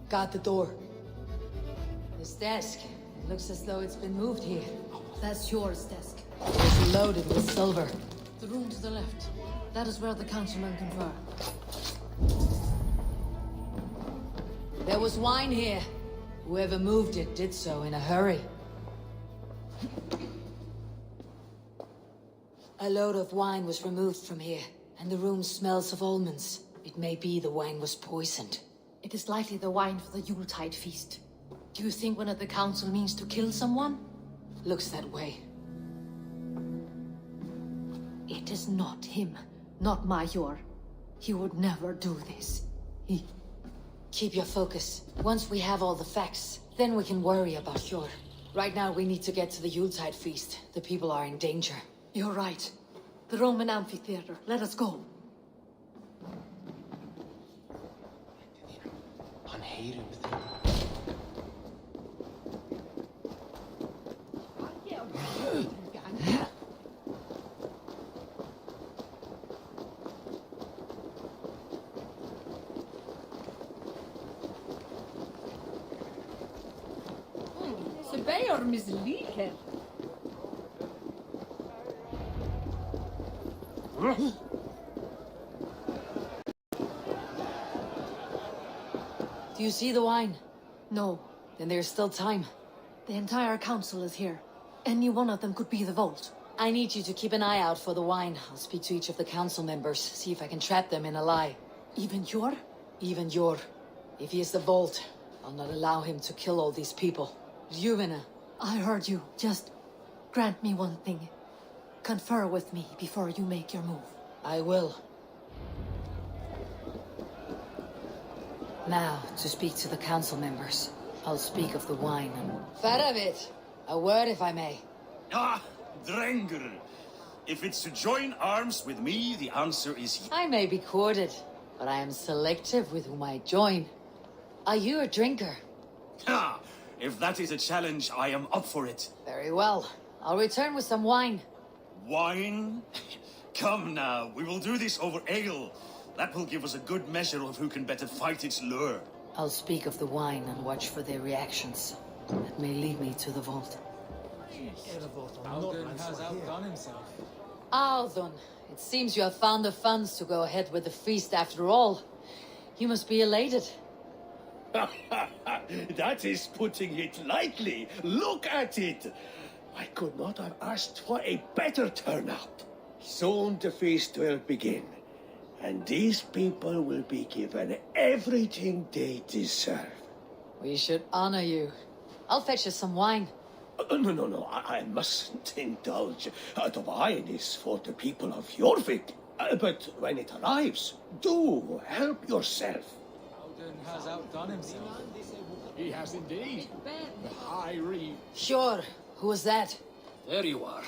Guard the door. This desk. It looks as though it's been moved here. That's yours desk. It's loaded with silver. The room to the left. That is where the councilmen confer. There was wine here. Whoever moved it did so in a hurry. A load of wine was removed from here, and the room smells of almonds. It may be the wine was poisoned. It is likely the wine for the Yuletide feast. Do you think one of the council means to kill someone? Looks that way. It is not him, not Major. He would never do this. Keep your focus. Once we have all the facts, then we can worry about Hjor. Right now we need to get to the Yuletide feast. The people are in danger. You're right. The Roman amphitheater. Let us go. Beyor misliker. Do you see the wine? No. Then there's still time. The entire council is here. Any one of them could be the vault. I need you to keep an eye out for the wine. I'll speak to each of the council members, see if I can trap them in a lie. Even Hjor? Even Hjor. If he is the vault, I'll not allow him to kill all these people. Juvena. I heard you. Just grant me one thing. Confer with me before you make your move. I will. Now, to speak to the council members. I'll speak of the wine and... Faravid! A word, if I may. Ah, Drenger! If it's to join arms with me, the answer is... I may be courted, but I am selective with whom I join. Are you a drinker? Ha! If that is a challenge, I am up for it. Very well. I'll return with some wine. Wine? Come now, we will do this over ale. That will give us a good measure of who can better fight its lure. I'll speak of the wine and watch for their reactions. That may lead me to the vault. Alden has outdone himself. Alden, it seems you have found the funds to go ahead with the feast after all. You must be elated. That is putting it lightly. Look at it. I could not have asked for a better turnout. Soon the feast will begin, and these people will be given everything they deserve. We should honor you. I'll fetch you some wine. No, I mustn't indulge. The wine is for the people of Jorvik. But when it arrives, do help yourself. Alden has outdone himself. He has indeed. The High Reeve. Sure. Who was that? There you are.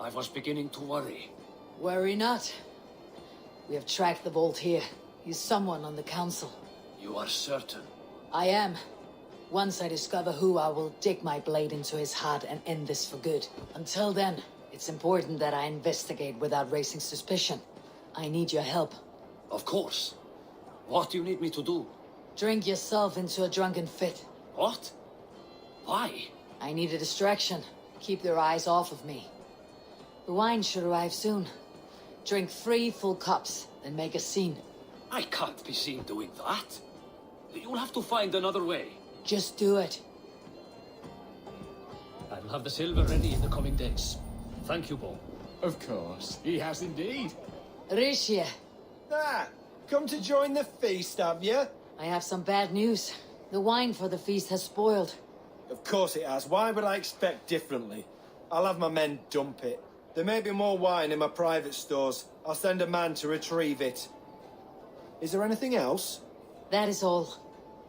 I was beginning to worry. Worry not. We have tracked the Vault here. He's someone on the council. You are certain? I am. Once I discover who, I will dig my blade into his heart and end this for good. Until then, it's important that I investigate without raising suspicion. I need your help. Of course. What do you need me to do? Drink yourself into a drunken fit. What? Why? I need a distraction. Keep their eyes off of me. The wine should arrive soon. Drink 3 full cups, then make a scene. I can't be seen doing that. You'll have to find another way. Just do it. I will have the silver ready in the coming days. Thank you, Bo. Of course, he has indeed. Rishi, Ah, come to join the feast, have you? I have some bad news. The wine for the feast has spoiled. Of course it has. Why would I expect differently? I'll have my men dump it. There may be more wine in my private stores. I'll send a man to retrieve it. Is there anything else? That is all.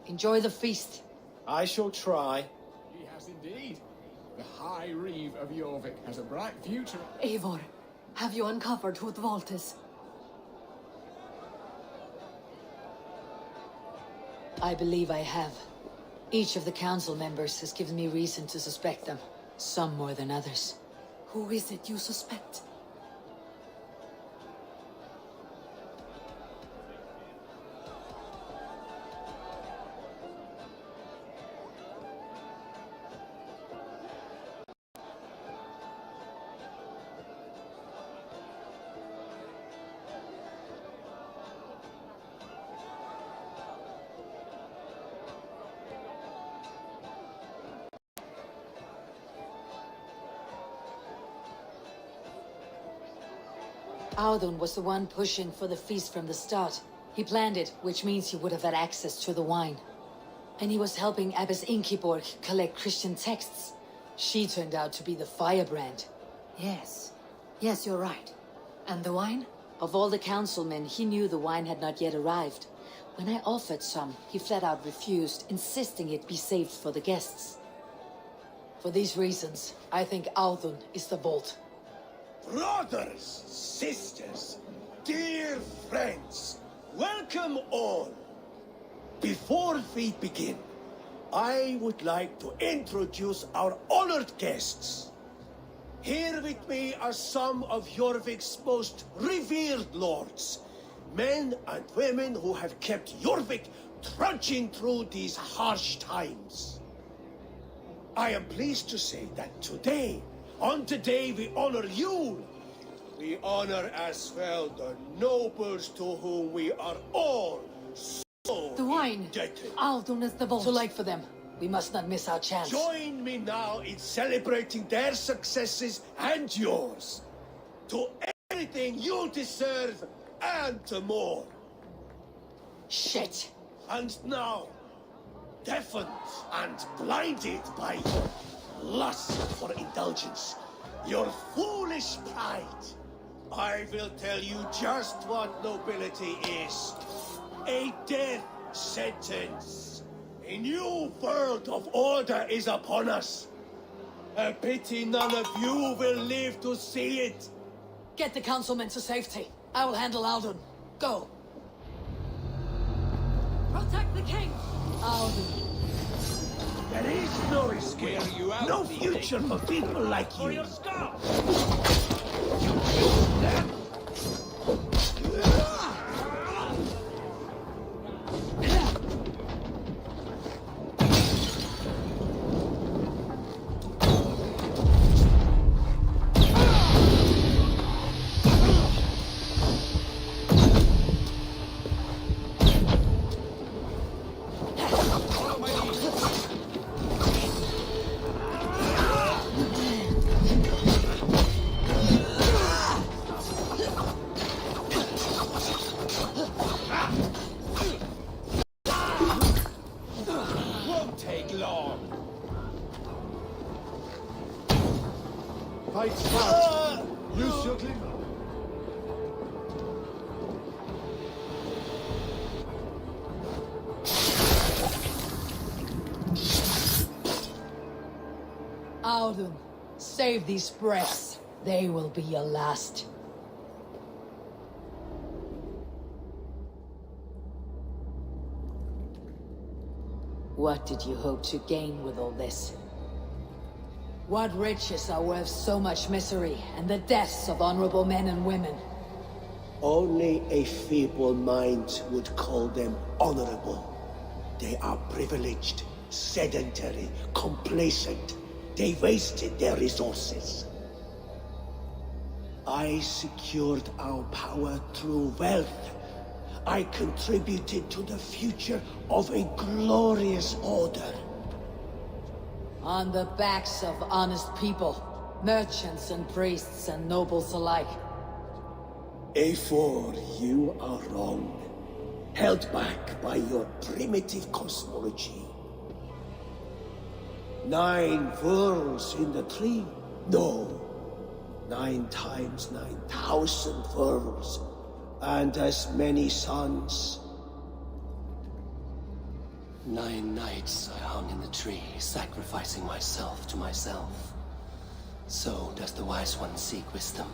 Enjoy the feast. I shall try. He has indeed. The High Reeve of Jorvik has a bright future. Eivor, have you uncovered who the vault is? I believe I have. Each of the council members has given me reason to suspect them. Some more than others. Who is it you suspect? Audun was the one pushing for the feast from the start. He planned it, which means he would have had access to the wine. And he was helping Abbess Ingeborg collect Christian texts. She turned out to be the firebrand. Yes. Yes, you're right. And the wine? Of all the councilmen, he knew the wine had not yet arrived. When I offered some, he flat out refused, insisting it be saved for the guests. For these reasons, I think Audun is the vault. Brothers, sisters, dear friends, welcome all. Before we begin, I would like to introduce our honored guests. Here with me are some of Jorvik's most revered lords, men and women who have kept Jorvik trudging through these harsh times. I am pleased to say that today, on the day we honor you, we honor as well the nobles to whom we are all so The wine! indebted. Audun is the vault. Too late for them. We must not miss our chance. Join me now in celebrating their successes and yours. To everything you deserve and more. Shit! And now, deafened and blinded by your lust for indulgence, your foolish pride, I will tell you just what nobility is. A death sentence. A new world of order is upon us. A pity none of you will live to see it. Get the councilmen to safety. I will handle Audun. Go! Protect the king! Audun. There is no escape. No future for people like you. your scalp! Use your cleaver. Audun, save these breaths. They will be your last. What did you hope to gain with all this? What riches are worth so much misery and the deaths of honorable men and women? Only a feeble mind would call them honorable. They are privileged, sedentary, complacent. They wasted their resources. I secured our power through wealth. I contributed to the future of a glorious order. On the backs of honest people, merchants and priests and nobles alike. Eivor, you are wrong. Held back by your primitive cosmology. 9 worlds in the tree? No. 9 times 9,000 worlds. And as many suns. 9 nights I hung in the tree, sacrificing myself to myself. So does the wise one seek wisdom.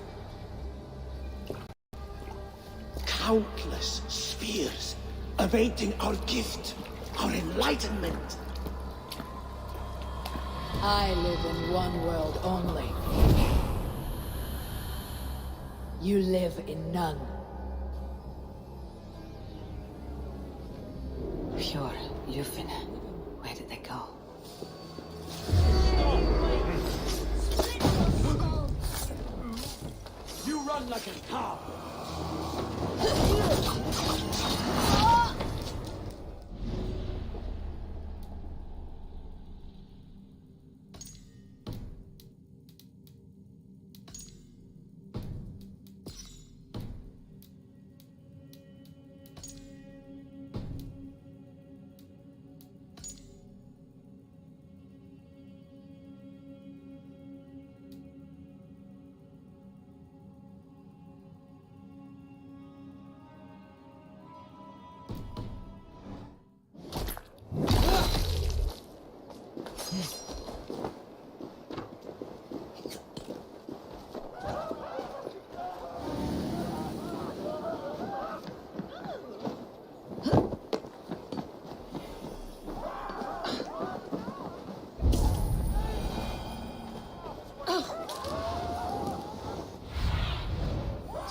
Countless spheres awaiting our gift, our enlightenment. I live in one world only. You live in none. Pure, Lufin. Where did they go? You run like a cow.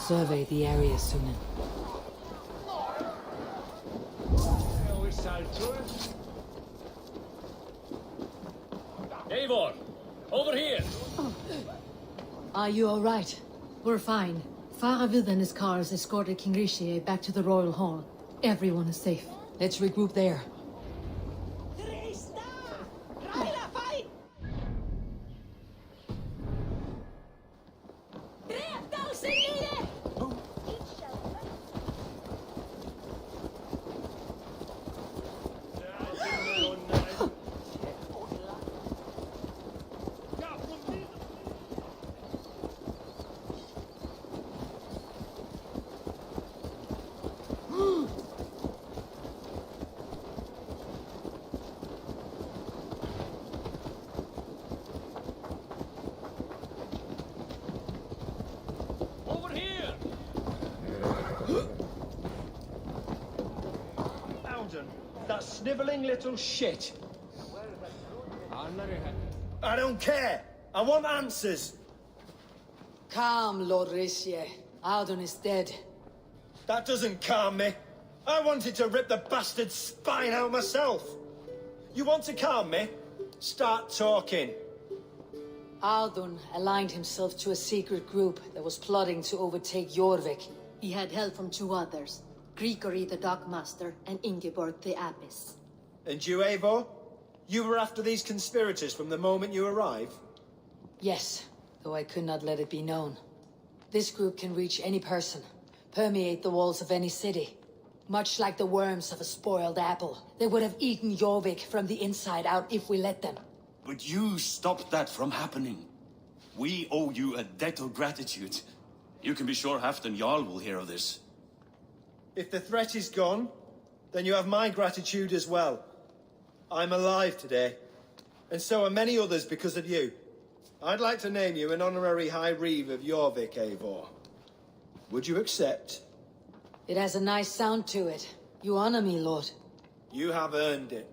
Survey the area, Sunan. Eivor, over here! Are you all right? We're fine. Faravid and his cars escorted King Rishi back to the Royal Hall. Everyone is safe. Let's regroup there. That snivelling little shit. I don't care. I want answers. Calm, Lord Rishi. Audun is dead. That doesn't calm me. I wanted to rip the bastard's spine out myself. You want to calm me? Start talking. Audun aligned himself to a secret group that was plotting to overtake Jorvik. He had help from 2 others. Grigory the Dockmaster and Ingeborg the Abbess. And you, Eivor? You were after these conspirators from the moment you arrived? Yes, though I could not let it be known. This group can reach any person, permeate the walls of any city. Much like the worms of a spoiled apple, they would have eaten Jorvik from the inside out if we let them. But you stopped that from happening. We owe you a debt of gratitude. You can be sure Halfdan Jarl will hear of this. If the threat is gone, then you have my gratitude as well. I'm alive today, and so are many others because of you. I'd like to name you an honorary High Reeve of Jorvik, Eivor. Would you accept? It has a nice sound to it. You honor me, Lord. You have earned it.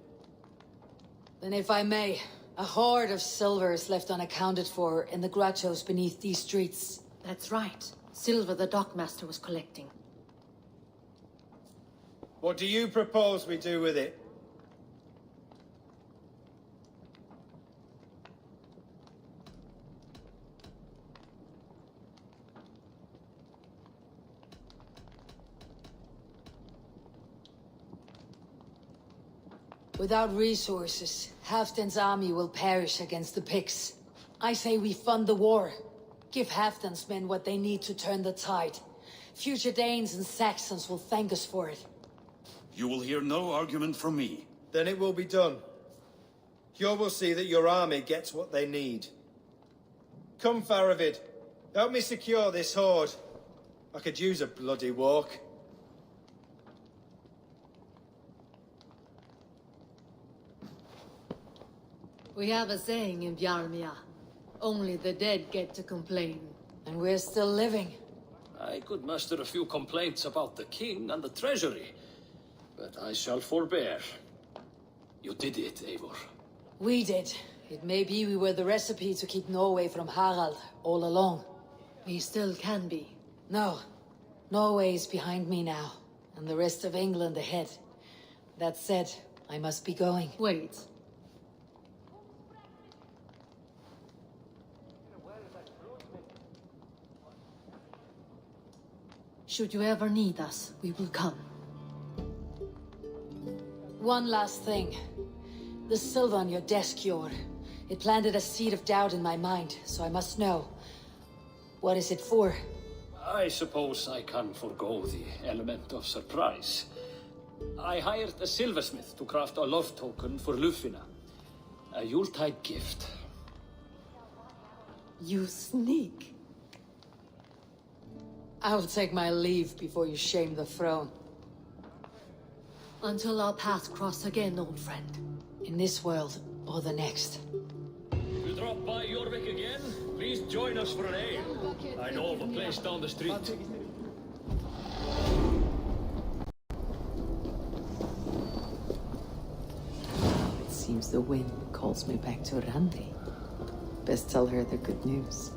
Then if I may, a hoard of silver is left unaccounted for in the grottos beneath these streets. That's right. Silver the dockmaster was collecting. What do you propose we do with it? Without resources, Halfdan's army will perish against the Picts. I say we fund the war. Give Halfdan's men what they need to turn the tide. Future Danes and Saxons will thank us for it. You will hear no argument from me. Then it will be done. You will see that your army gets what they need. Come, Faravid. Help me secure this hoard. I could use a bloody walk. We have a saying in Bjarmia. Only the dead get to complain. And we're still living. I could muster a few complaints about the king and the treasury, but I shall forbear. You did it, Eivor. We did. It may be we were the recipe to keep Norway from Harald all along. We still can be. No. Norway is behind me now, and the rest of England ahead. That said, I must be going. Wait. Should you ever need us, we will come. One last thing. The silver on your desk, Jor. It planted a seed of doubt in my mind, so I must know. What is it for? I suppose I can forgo the element of surprise. I hired a silversmith to craft a love token for Lufina. A Yuletide gift. You sneak. I'll take my leave before you shame the throne. Until our paths cross again, old friend. In this world, or the next. If you drop by Jorvik again, please join us for an ale. I know of a place down the street. It seems the wind calls me back to Randi. Best tell her the good news.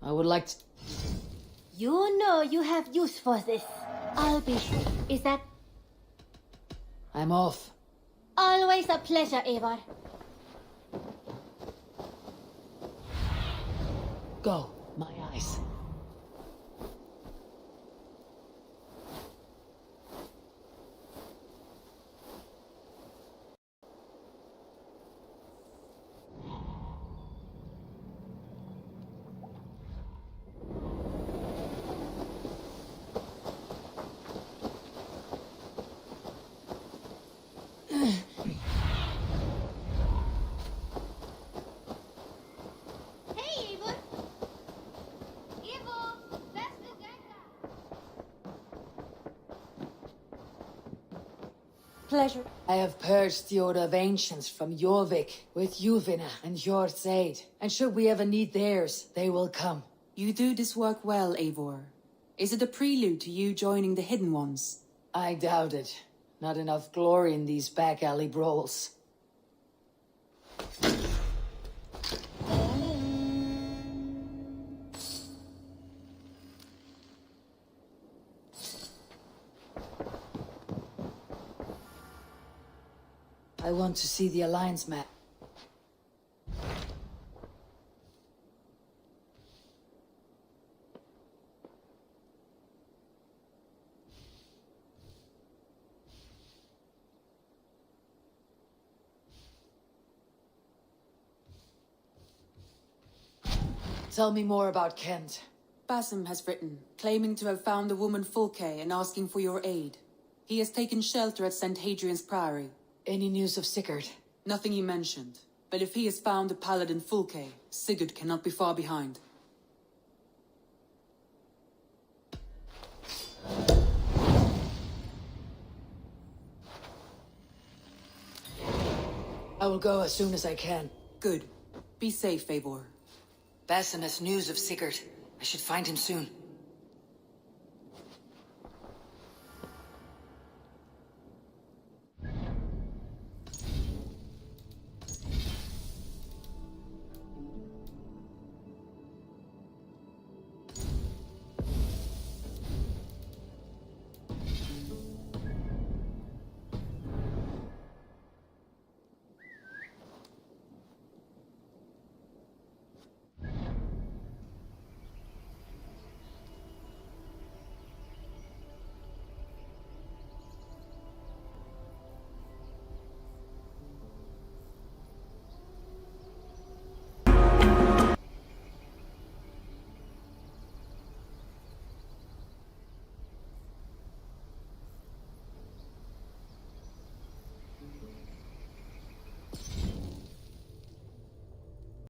I would like to... You know you have use for this. I'll be... Is that... I'm off. Always a pleasure, Eivor. Go, my eyes. Hey, Eivor. Pleasure. I have purged the Order of Ancients from Jorvik with Juvina and Jor's aid. And should we ever need theirs, they will come. You do this work well, Eivor. Is it a prelude to you joining the Hidden Ones? I doubt it. Not enough glory in these back alley brawls. I want to see the Alliance map. Tell me more about Kent. Basim has written, claiming to have found the woman Fulke and asking for your aid. He has taken shelter at St. Hadrian's Priory. Any news of Sigurd? Nothing you mentioned. But if he has found the paladin Fulke, Sigurd cannot be far behind. I will go as soon as I can. Good. Be safe, Eivor. Basim has news of Sigurd. I should find him soon.